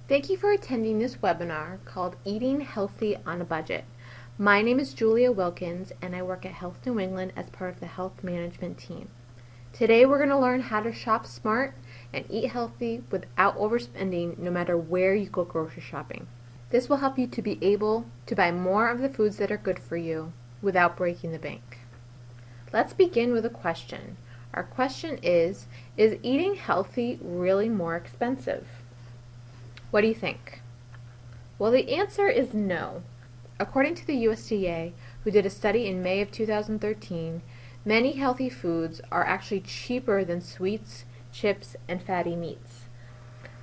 Thank you for attending this webinar called Eating Healthy on a Budget. My name is Julia Wilkins and I work at Health New England as part of the health management team. Today we're going to learn how to shop smart and eat healthy without overspending no matter where you go grocery shopping. This will help you to be able to buy more of the foods that are good for you without breaking the bank. Let's begin with a question. Our question is eating healthy really more expensive? What do you think? Well, the answer is no. According to the USDA, who did a study in May of 2013, many healthy foods are actually cheaper than sweets, chips, and fatty meats.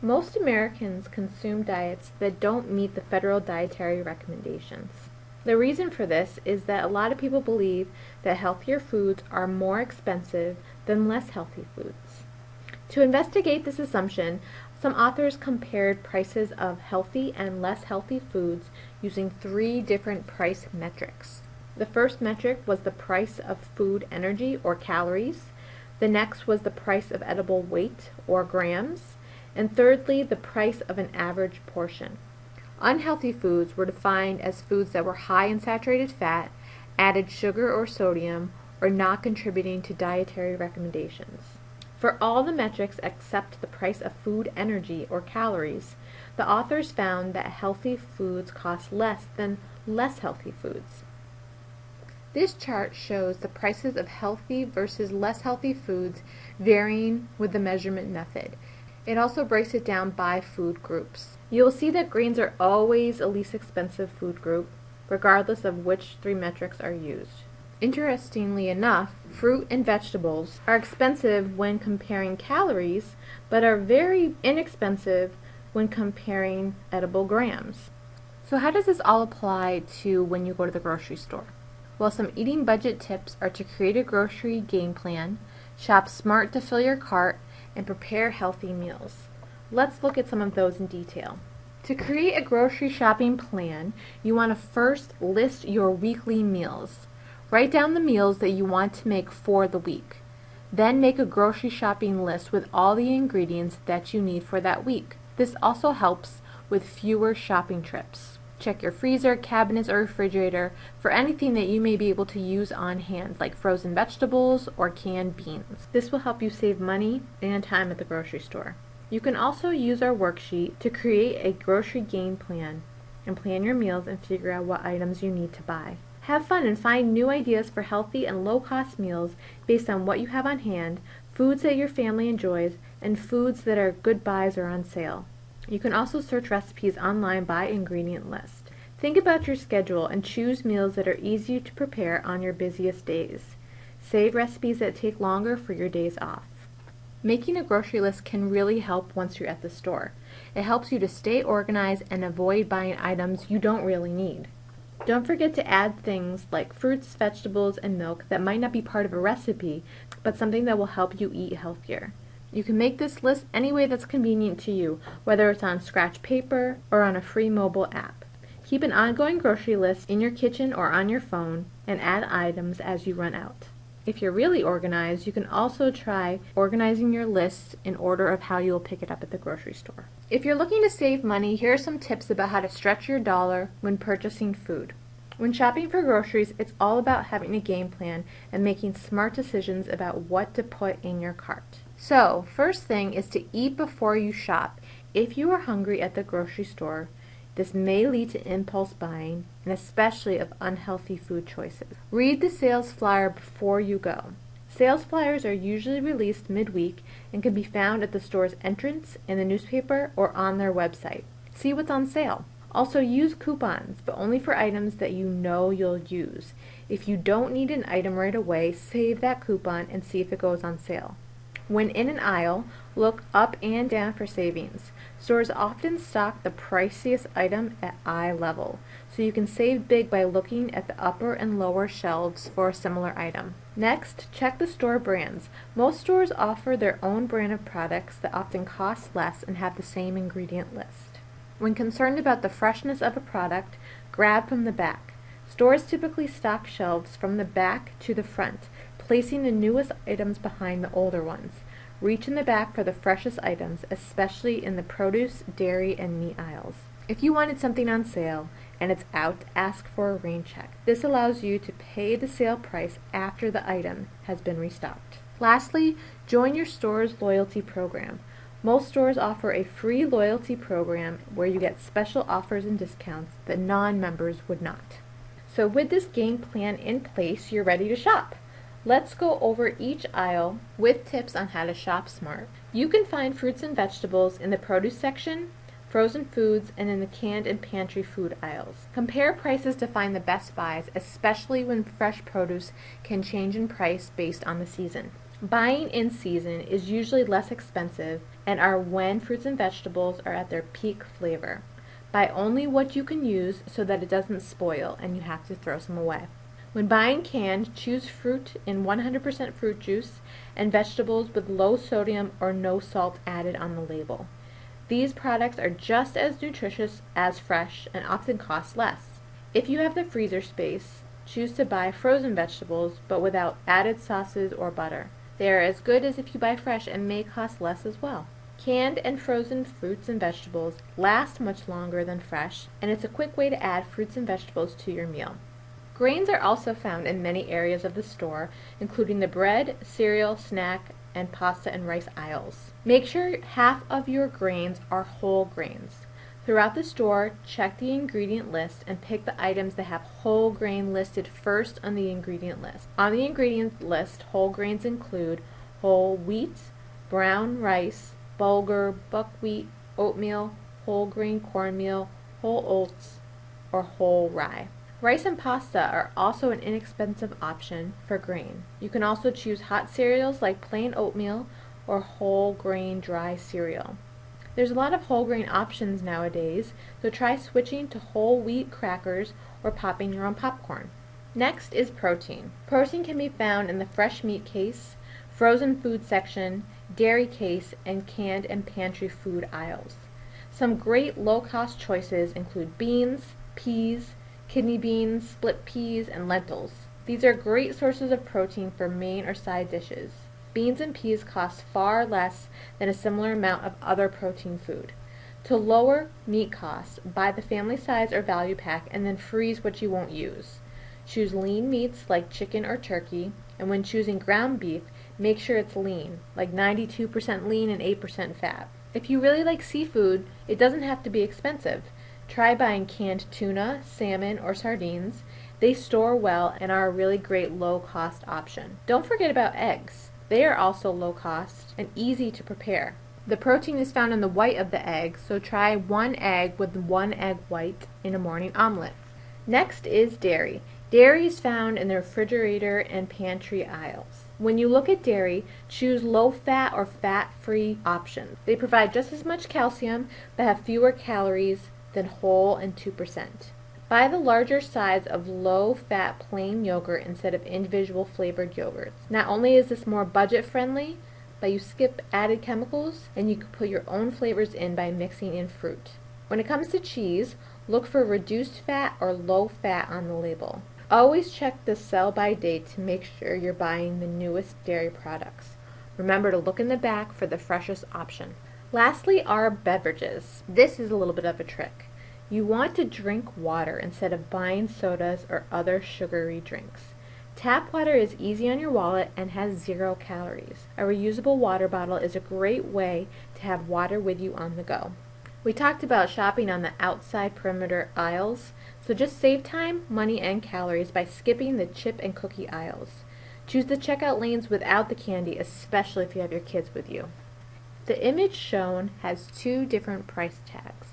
Most Americans consume diets that don't meet the federal dietary recommendations. The reason for this is that a lot of people believe that healthier foods are more expensive than less healthy foods. To investigate this assumption, some authors compared prices of healthy and less healthy foods using 3 different price metrics. The first metric was the price of food energy or calories. The next was the price of edible weight or grams. And thirdly, the price of an average portion. Unhealthy foods were defined as foods that were high in saturated fat, added sugar or sodium, or not contributing to dietary recommendations. For all the metrics except the price of food energy or calories, the authors found that healthy foods cost less than less healthy foods. This chart shows the prices of healthy versus less healthy foods varying with the measurement method. It also breaks it down by food groups. You'll see that grains are always a least expensive food group, regardless of which 3 metrics are used. Interestingly enough, fruit and vegetables are expensive when comparing calories, but are very inexpensive when comparing edible grams. So how does this all apply to when you go to the grocery store? Well, some eating budget tips are to create a grocery game plan, shop smart to fill your cart, and prepare healthy meals. Let's look at some of those in detail. To create a grocery shopping plan, you want to first list your weekly meals. Write down the meals that you want to make for the week. Then make a grocery shopping list with all the ingredients that you need for that week. This also helps with fewer shopping trips. Check your freezer, cabinets, or refrigerator for anything that you may be able to use on hand, like frozen vegetables or canned beans. This will help you save money and time at the grocery store. You can also use our worksheet to create a grocery game plan and plan your meals and figure out what items you need to buy. Have fun and find new ideas for healthy and low-cost meals based on what you have on hand, foods that your family enjoys, and foods that are good buys or on sale. You can also search recipes online by ingredient list. Think about your schedule and choose meals that are easy to prepare on your busiest days. Save recipes that take longer for your days off. Making a grocery list can really help once you're at the store. It helps you to stay organized and avoid buying items you don't really need. Don't forget to add things like fruits, vegetables, and milk that might not be part of a recipe, but something that will help you eat healthier. You can make this list any way that's convenient to you, whether it's on scratch paper or on a free mobile app. Keep an ongoing grocery list in your kitchen or on your phone and add items as you run out. If you're really organized, you can also try organizing your list in order of how you'll pick it up at the grocery store. If you're looking to save money, here are some tips about how to stretch your dollar when purchasing food. When shopping for groceries, it's all about having a game plan and making smart decisions about what to put in your cart. So, first thing is to eat before you shop. If you are hungry at the grocery store, this may lead to impulse buying, and especially of unhealthy food choices. Read the sales flyer before you go. Sales flyers are usually released midweek and can be found at the store's entrance, in the newspaper, or on their website. See what's on sale. Also use coupons, but only for items that you know you'll use. If you don't need an item right away, save that coupon and see if it goes on sale. When in an aisle, look up and down for savings. Stores often stock the priciest item at eye level, so you can save big by looking at the upper and lower shelves for a similar item. Next, check the store brands. Most stores offer their own brand of products that often cost less and have the same ingredient list. When concerned about the freshness of a product, grab from the back. Stores typically stock shelves from the back to the front, placing the newest items behind the older ones. Reach in the back for the freshest items, especially in the produce, dairy, and meat aisles. If you wanted something on sale and it's out, ask for a rain check. This allows you to pay the sale price after the item has been restocked. Lastly, join your store's loyalty program. Most stores offer a free loyalty program where you get special offers and discounts that non-members would not. So with this game plan in place, you're ready to shop. Let's go over each aisle with tips on how to shop smart. You can find fruits and vegetables in the produce section, frozen foods, and in the canned and pantry food aisles. Compare prices to find the best buys, especially when fresh produce can change in price based on the season. Buying in season is usually less expensive and are when fruits and vegetables are at their peak flavor. Buy only what you can use so that it doesn't spoil and you have to throw some away. When buying canned, choose fruit in 100% fruit juice and vegetables with low sodium or no salt added on the label. These products are just as nutritious as fresh and often cost less. If you have the freezer space, choose to buy frozen vegetables but without added sauces or butter. They are as good as if you buy fresh and may cost less as well. Canned and frozen fruits and vegetables last much longer than fresh, and it's a quick way to add fruits and vegetables to your meal. Grains are also found in many areas of the store, including the bread, cereal, snack, and pasta and rice aisles. Make sure half of your grains are whole grains. Throughout the store, check the ingredient list and pick the items that have whole grain listed first on the ingredient list. On the ingredient list, whole grains include whole wheat, brown rice, bulgur, buckwheat, oatmeal, whole grain cornmeal, whole oats, or whole rye. Rice and pasta are also an inexpensive option for grain. You can also choose hot cereals like plain oatmeal or whole grain dry cereal. There's a lot of whole grain options nowadays, so try switching to whole wheat crackers or popping your own popcorn. Next is protein. Protein can be found in the fresh meat case, frozen food section, dairy case, and canned and pantry food aisles. Some great low-cost choices include beans, peas, kidney beans, split peas, and lentils. These are great sources of protein for main or side dishes. Beans and peas cost far less than a similar amount of other protein food. To lower meat costs, buy the family size or value pack and then freeze what you won't use. Choose lean meats like chicken or turkey, and when choosing ground beef, make sure it's lean, like 92% lean and 8% fat. If you really like seafood, it doesn't have to be expensive. Try buying canned tuna, salmon, or sardines. They store well and are a really great low-cost option. Don't forget about eggs. They are also low-cost and easy to prepare. The protein is found in the white of the egg, so try one egg with one egg white in a morning omelet. Next is dairy. Dairy is found in the refrigerator and pantry aisles. When you look at dairy, choose low-fat or fat-free options. They provide just as much calcium but have fewer calories than whole and 2%. Buy the larger size of low-fat plain yogurt instead of individual flavored yogurts. Not only is this more budget-friendly, but you skip added chemicals and you can put your own flavors in by mixing in fruit. When it comes to cheese, look for reduced fat or low fat on the label. Always check the sell-by date to make sure you're buying the newest dairy products. Remember to look in the back for the freshest option. Lastly are beverages. This is a little bit of a trick. You want to drink water instead of buying sodas or other sugary drinks. Tap water is easy on your wallet and has 0 calories. A reusable water bottle is a great way to have water with you on the go. We talked about shopping on the outside perimeter aisles, so just save time, money, and calories by skipping the chip and cookie aisles. Choose the checkout lanes without the candy, especially if you have your kids with you. The image shown has 2 different price tags.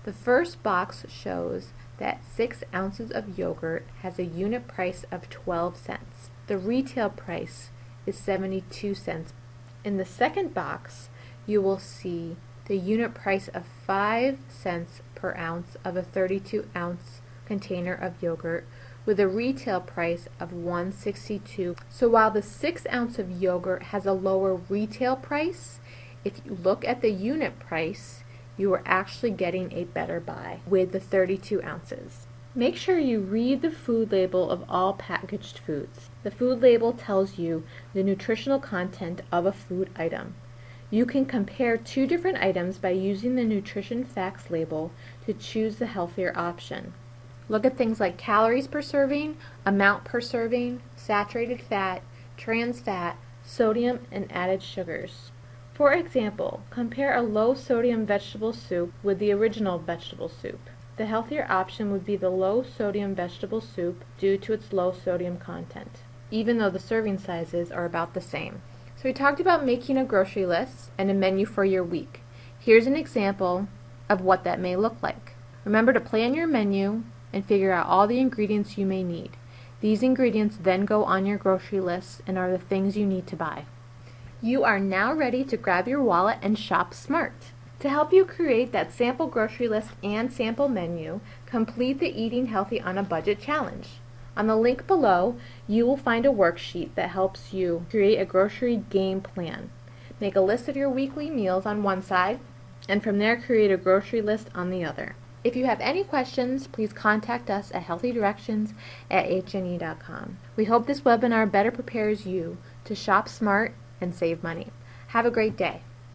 The first box shows that 6 ounces of yogurt has a unit price of 12 cents. The retail price is 72 cents. In the second box, you will see the unit price of 5 cents per ounce of a 32-ounce container of yogurt with a retail price of $1.62. So while the 6 ounce of yogurt has a lower retail price, if you look at the unit price, you are actually getting a better buy with the 32 ounces. Make sure you read the food label of all packaged foods. The food label tells you the nutritional content of a food item. You can compare two different items by using the nutrition facts label to choose the healthier option. Look at things like calories per serving, amount per serving, saturated fat, trans fat, sodium, and added sugars. For example, compare a low-sodium vegetable soup with the original vegetable soup. The healthier option would be the low-sodium vegetable soup due to its low sodium content, even though the serving sizes are about the same. So we talked about making a grocery list and a menu for your week. Here's an example of what that may look like. Remember to plan your menu and figure out all the ingredients you may need. These ingredients then go on your grocery list and are the things you need to buy. You are now ready to grab your wallet and shop smart. To help you create that sample grocery list and sample menu, complete the Eating Healthy on a Budget challenge. On the link below, you will find a worksheet that helps you create a grocery game plan. Make a list of your weekly meals on one side, and from there create a grocery list on the other. If you have any questions, please contact us at healthydirections@hne.com. We hope this webinar better prepares you to shop smart and save money. Have a great day.